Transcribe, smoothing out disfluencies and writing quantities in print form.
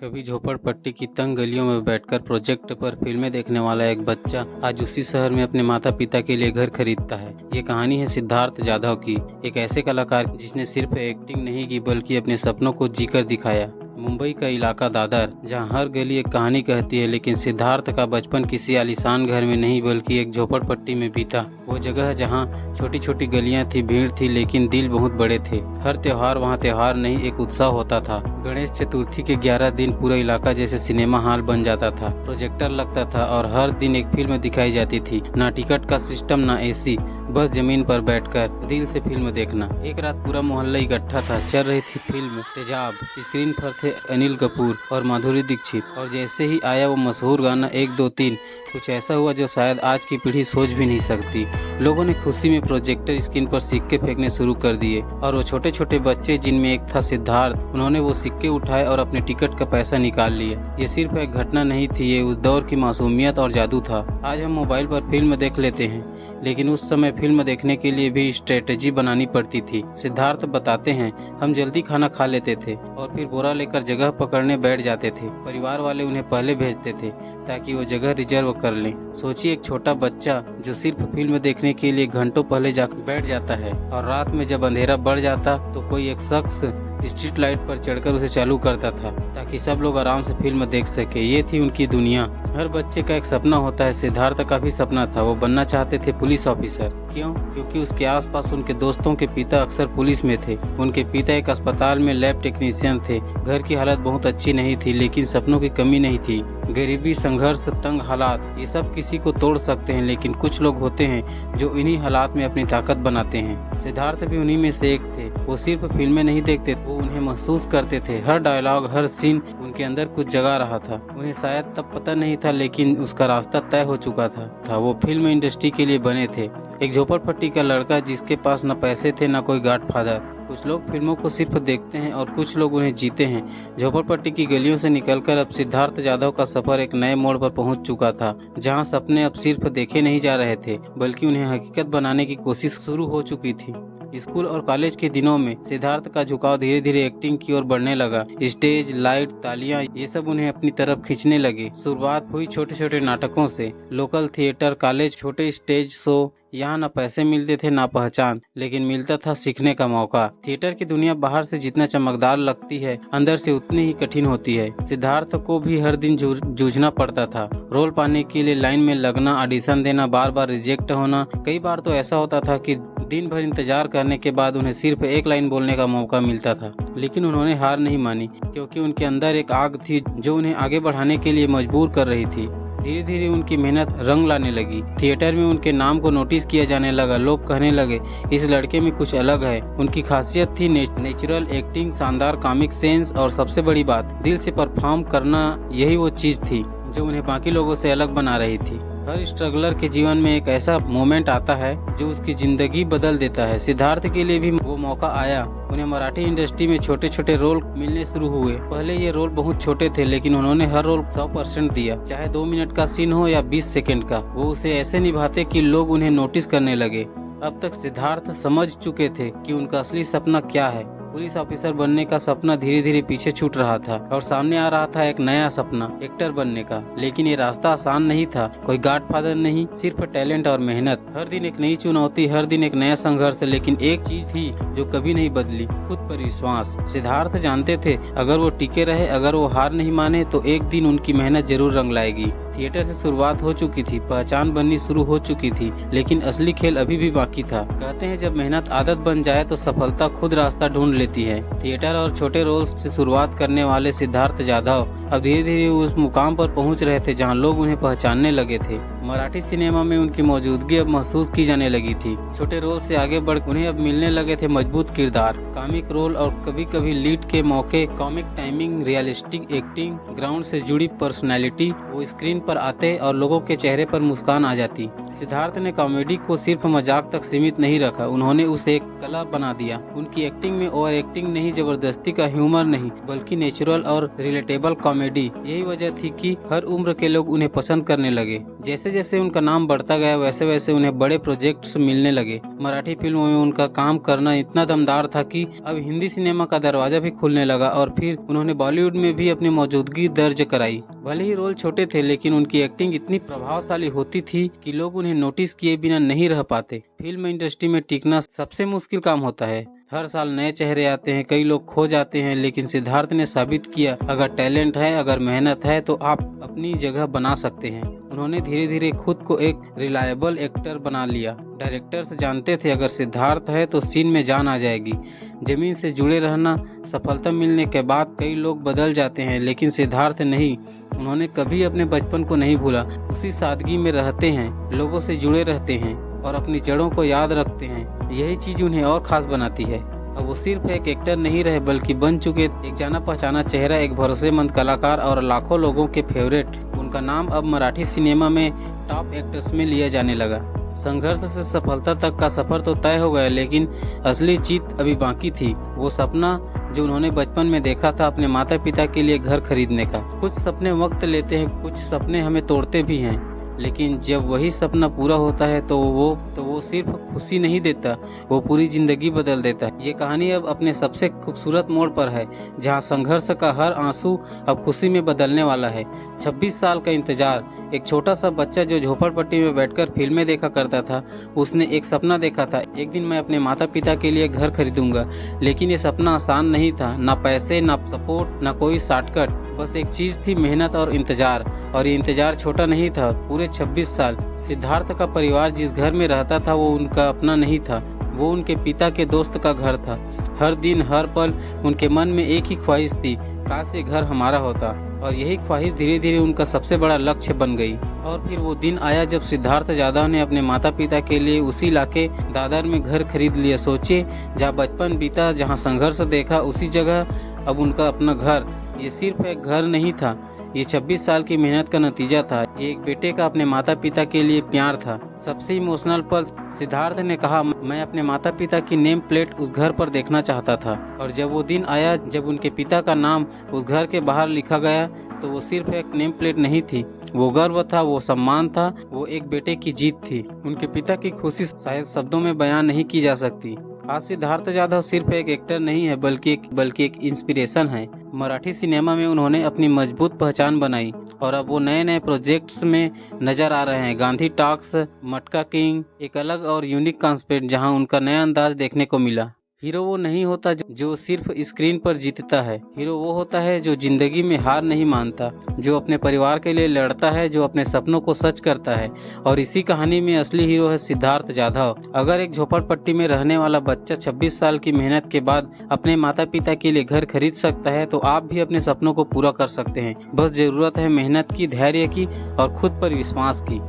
कभी झोपड़पट्टी की तंग गलियों में बैठकर प्रोजेक्ट पर फिल्में देखने वाला एक बच्चा आज उसी शहर में अपने माता पिता के लिए घर खरीदता है। ये कहानी है सिद्धार्थ जाधव की, एक ऐसे कलाकार जिसने सिर्फ एक्टिंग नहीं की बल्कि अपने सपनों को जीकर दिखाया। मुंबई का इलाका दादर, जहां हर गली एक कहानी कहती है, लेकिन सिद्धार्थ का बचपन किसी आलीशान घर में नहीं बल्कि एक झोपड़पट्टी में बीता। वो जगह जहां छोटी छोटी गलियां थी, भीड़ थी, लेकिन दिल बहुत बड़े थे। हर त्योहार वहां त्योहार नहीं, एक उत्सव होता था। गणेश चतुर्थी के 11 दिन पूरा इलाका जैसे सिनेमा हॉल बन जाता था। प्रोजेक्टर लगता था और हर दिन एक फिल्म दिखाई जाती थी। ना टिकट का सिस्टम, ना एसी, बस जमीन पर बैठकर दिल से फिल्म देखना। एक रात पूरा मोहल्ला इकट्ठा था। चल रही थी फिल्म तेजाब। स्क्रीन पर थे अनिल कपूर और माधुरी दीक्षित, और जैसे ही आया वो मशहूर गाना 1 2 3, कुछ ऐसा हुआ जो शायद आज की पीढ़ी सोच भी नहीं सकती। लोगों ने खुशी में प्रोजेक्टर स्क्रीन पर सिक्के फेंकने शुरू कर दिए, और वो छोटे छोटे बच्चे, जिनमें एक था सिद्धार्थ, उन्होंने वो सिक्के उठाए और अपने टिकट का पैसा निकाल लिया। ये सिर्फ एक घटना नहीं थी, ये उस दौर की मासूमियत और जादू था। आज हम मोबाइल पर फिल्म देख लेते हैं, लेकिन उस समय फिल्म देखने के लिए भी स्ट्रेटेजी बनानी पड़ती थी। सिद्धार्थ बताते हैं, हम जल्दी खाना खा लेते थे और फिर बोरा लेकर जगह पकड़ने बैठ जाते थे। परिवार वाले उन्हें पहले भेजते थे ताकि वो जगह रिजर्व कर लें। सोचिए, एक छोटा बच्चा जो सिर्फ फिल्म देखने के लिए घंटों पहले जाकर बैठ जाता है, और रात में जब अंधेरा बढ़ जाता तो कोई एक शख्स स्ट्रीट लाइट पर चढ़कर उसे चालू करता था ताकि सब लोग आराम से फिल्म देख सके। ये थी उनकी दुनिया। हर बच्चे का एक सपना होता है। सिद्धार्थ का भी सपना था। वो बनना चाहते थे पुलिस ऑफिसर। क्यों? क्योंकि उसके आसपास उनके दोस्तों के पिता अक्सर पुलिस में थे। उनके पिता एक अस्पताल में लैब टेक्नीशियन थे। घर की हालत बहुत अच्छी नहीं थी, लेकिन सपनों की कमी नहीं थी। गरीबी, संघर्ष, तंग हालात, ये सब किसी को तोड़ सकते हैं, लेकिन कुछ लोग होते हैं जो इन्हीं हालात में अपनी ताकत बनाते हैं। सिद्धार्थ भी उन्हीं में से एक थे। वो सिर्फ फिल्में नहीं देखते, वो उन्हें महसूस करते थे। हर डायलॉग, हर सीन उनके अंदर कुछ जगा रहा था। उन्हें शायद तब पता नहीं था, लेकिन उसका रास्ता तय हो चुका था। वो फिल्म इंडस्ट्री के लिए बने थे। एक झोपड़पट्टी का लड़का जिसके पास न पैसे थे, न कोई गॉडफादर। कुछ लोग फिल्मों को सिर्फ देखते हैं और कुछ लोग उन्हें जीते हैं। झोपड़पट्टी की गलियों से निकलकर अब सिद्धार्थ जाधव का सफर एक नए मोड़ पर पहुंच चुका था, जहां सपने अब सिर्फ देखे नहीं जा रहे थे, बल्कि उन्हें हकीकत बनाने की कोशिश शुरू हो चुकी थी। स्कूल और कॉलेज के दिनों में सिद्धार्थ का झुकाव धीरे धीरे एक्टिंग की ओर बढ़ने लगा। स्टेज, लाइट, तालियां, ये सब उन्हें अपनी तरफ खींचने लगे। शुरुआत हुई छोटे छोटे नाटकों से। लोकल थिएटर, कॉलेज, छोटे स्टेज शो। यहाँ न पैसे मिलते थे, ना पहचान, लेकिन मिलता था सीखने का मौका। थिएटर की दुनिया बाहर से जितना चमकदार लगती है, अंदर से उतनी ही कठिन होती है। सिद्धार्थ को भी हर दिन जूझना पड़ता था। रोल पाने के लिए लाइन में लगना, ऑडिशन देना, बार बार रिजेक्ट होना। कई बार तो ऐसा होता था कि दिन भर इंतजार करने के बाद उन्हें सिर्फ एक लाइन बोलने का मौका मिलता था, लेकिन उन्होंने हार नहीं मानी, क्योंकि उनके अंदर एक आग थी जो उन्हें आगे बढ़ाने के लिए मजबूर कर रही थी। धीरे धीरे उनकी मेहनत रंग लाने लगी। थिएटर में उनके नाम को नोटिस किया जाने लगा। लोग कहने लगे, इस लड़के में कुछ अलग है। उनकी खासियत थी नेचुरल एक्टिंग, शानदार कॉमिक सेंस, और सबसे बड़ी बात, दिल से परफॉर्म करना। यही वो चीज थी जो उन्हें बाकी लोगों से अलग बना रही थी। हर स्ट्रगलर के जीवन में एक ऐसा मोमेंट आता है जो उसकी जिंदगी बदल देता है। सिद्धार्थ के लिए भी वो मौका आया। उन्हें मराठी इंडस्ट्री में छोटे छोटे रोल मिलने शुरू हुए। पहले ये रोल बहुत छोटे थे, लेकिन उन्होंने हर रोल 100% दिया। चाहे 2 मिनट का सीन हो या 20 सेकंड का, वो उसे ऐसे निभाते कि लोग उन्हें नोटिस करने लगे। अब तक सिद्धार्थ समझ चुके थे कि उनका असली सपना क्या है। पुलिस ऑफिसर बनने का सपना धीरे धीरे पीछे छूट रहा था, और सामने आ रहा था एक नया सपना, एक्टर बनने का। लेकिन ये रास्ता आसान नहीं था। कोई गॉडफादर नहीं, सिर्फ टैलेंट और मेहनत। हर दिन एक नई चुनौती, हर दिन एक नया संघर्ष। लेकिन एक चीज थी जो कभी नहीं बदली, खुद पर विश्वास। सिद्धार्थ जानते थे, अगर वो टिके रहे, अगर वो हार नहीं माने, तो एक दिन उनकी मेहनत जरूर रंग लाएगी। थिएटर से शुरुआत हो चुकी थी, पहचान बननी शुरू हो चुकी थी, लेकिन असली खेल अभी भी बाकी था। कहते हैं, जब मेहनत आदत बन जाए तो सफलता खुद रास्ता ढूंढ लेती है। थिएटर और छोटे रोल्स से शुरुआत करने वाले सिद्धार्थ जाधव अब धीरे धीरे उस मुकाम पर पहुंच रहे थे जहां लोग उन्हें पहचानने लगे थे। मराठी सिनेमा में उनकी मौजूदगी अब महसूस की जाने लगी थी। छोटे रोल से आगे बढ़ उन्हें अब मिलने लगे थे मजबूत किरदार, कॉमिक रोल, और कभी कभी लीड के मौके। Comic timing, realistic acting, ground से जुड़ी पर्सनैलिटी। वो स्क्रीन पर आते और लोगों के चेहरे पर मुस्कान आ जाती। सिद्धार्थ ने कॉमेडी को सिर्फ मजाक तक सीमित नहीं रखा, उन्होंने उसे एक कला बना दिया। उनकी एक्टिंग में ओवर एक्टिंग नहीं, जबरदस्ती का ह्यूमर नहीं, बल्कि नेचुरल और रिलेटेबल कॉमेडी। यही वजह थी कि हर उम्र के लोग उन्हें पसंद करने लगे। जैसे जैसे जैसे उनका नाम बढ़ता गया वैसे वैसे उन्हें बड़े प्रोजेक्ट्स मिलने लगे। मराठी फिल्मों में उनका काम करना इतना दमदार था कि अब हिंदी सिनेमा का दरवाजा भी खुलने लगा और फिर उन्होंने बॉलीवुड में भी अपनी मौजूदगी दर्ज कराई। भले ही रोल छोटे थे लेकिन उनकी एक्टिंग इतनी प्रभावशाली होती थी कि लोग उन्हें नोटिस किए बिना नहीं रह पाते। फिल्म इंडस्ट्री में टिकना सबसे मुश्किल काम होता है। हर साल नए चेहरे आते हैं, कई लोग खो जाते हैं, लेकिन सिद्धार्थ ने साबित किया अगर टैलेंट है, अगर मेहनत है तो आप अपनी जगह बना सकते हैं। उन्होंने धीरे धीरे खुद को एक रिलायबल एक्टर बना लिया। डायरेक्टर्स जानते थे अगर सिद्धार्थ है तो सीन में जान आ जाएगी। जमीन से जुड़े रहना, सफलता मिलने के बाद कई लोग बदल जाते हैं लेकिन सिद्धार्थ नहीं। उन्होंने कभी अपने बचपन को नहीं भूला, उसी सादगी में रहते हैं, लोगों से जुड़े रहते हैं और अपनी जड़ों को याद रखते हैं। यही चीज उन्हें और खास बनाती है। अब वो सिर्फ एक एक्टर नहीं रहे बल्कि बन चुके एक जाना पहचाना चेहरा, एक भरोसेमंद कलाकार और लाखों लोगों के फेवरेट। उनका नाम अब मराठी सिनेमा में टॉप एक्टर्स में लिया जाने लगा। संघर्ष से सफलता तक का सफर तो तय हो गया लेकिन असली जीत अभी बाकी थी। वो सपना जो उन्होंने बचपन में देखा था अपने माता पिता के लिए घर खरीदने का। कुछ सपने वक्त लेते हैं, कुछ सपने हमें तोड़ते भी हैं, लेकिन जब वही सपना पूरा होता है तो वो सिर्फ खुशी नहीं देता, वो पूरी जिंदगी बदल देता है। ये कहानी अब अपने सबसे खूबसूरत मोड़ पर है जहां संघर्ष का हर आंसू अब खुशी में बदलने वाला है। 26 साल का इंतजार। एक छोटा सा बच्चा जो झोपड़पट्टी में बैठकर फिल्में देखा करता था, उसने एक सपना देखा था, एक दिन मैं अपने माता पिता के लिए घर खरीदूंगा। लेकिन ये सपना आसान नहीं था, ना पैसे, ना सपोर्ट, ना कोई शॉर्टकट। बस एक चीज थी, मेहनत और इंतजार। और ये इंतजार छोटा नहीं था, पूरे 26 साल। सिद्धार्थ का परिवार जिस घर में रहता था वो उनका अपना नहीं था, वो उनके पिता के दोस्त का घर था। हर दिन हर पल उनके मन में एक ही ख्वाहिश थी, काश ये घर हमारा होता। और यही ख्वाहिश धीरे धीरे उनका सबसे बड़ा लक्ष्य बन गई। और फिर वो दिन आया जब सिद्धार्थ जाधव ने अपने माता पिता के लिए उसी इलाके दादर में घर खरीद लिया। सोचिए, जहाँ बचपन बीता, जहाँ संघर्ष देखा, उसी जगह अब उनका अपना घर। ये सिर्फ एक घर नहीं था, ये 26 साल की मेहनत का नतीजा था। ये एक बेटे का अपने माता पिता के लिए प्यार था। सबसे इमोशनल पल, सिद्धार्थ ने कहा, मैं अपने माता पिता की नेम प्लेट उस घर पर देखना चाहता था। और जब वो दिन आया जब उनके पिता का नाम उस घर के बाहर लिखा गया तो वो सिर्फ एक नेम प्लेट नहीं थी, वो गर्व था, वो सम्मान था, वो एक बेटे की जीत थी। उनके पिता की खुशी शायद शब्दों में बयान नहीं की जा सकती। आज सिद्धार्थ जाधव सिर्फ एक एक्टर नहीं है बल्कि एक इंस्पिरेशन है। मराठी सिनेमा में उन्होंने अपनी मजबूत पहचान बनाई और अब वो नए नए प्रोजेक्ट्स में नजर आ रहे हैं। गांधी टॉक्स, मटका किंग, एक अलग और यूनिक कॉन्सेप्ट जहां उनका नया अंदाज देखने को मिला। हीरो वो नहीं होता जो सिर्फ स्क्रीन पर जीतता है, हीरो वो होता है जो जिंदगी में हार नहीं मानता, जो अपने परिवार के लिए लड़ता है, जो अपने सपनों को सच करता है। और इसी कहानी में असली हीरो है सिद्धार्थ जाधव। अगर एक झोपड़पट्टी में रहने वाला बच्चा 26 साल की मेहनत के बाद अपने माता पिता के लिए घर खरीद सकता है तो आप भी अपने सपनों को पूरा कर सकते हैं। बस जरूरत है मेहनत की, धैर्य की और खुद पर विश्वास की।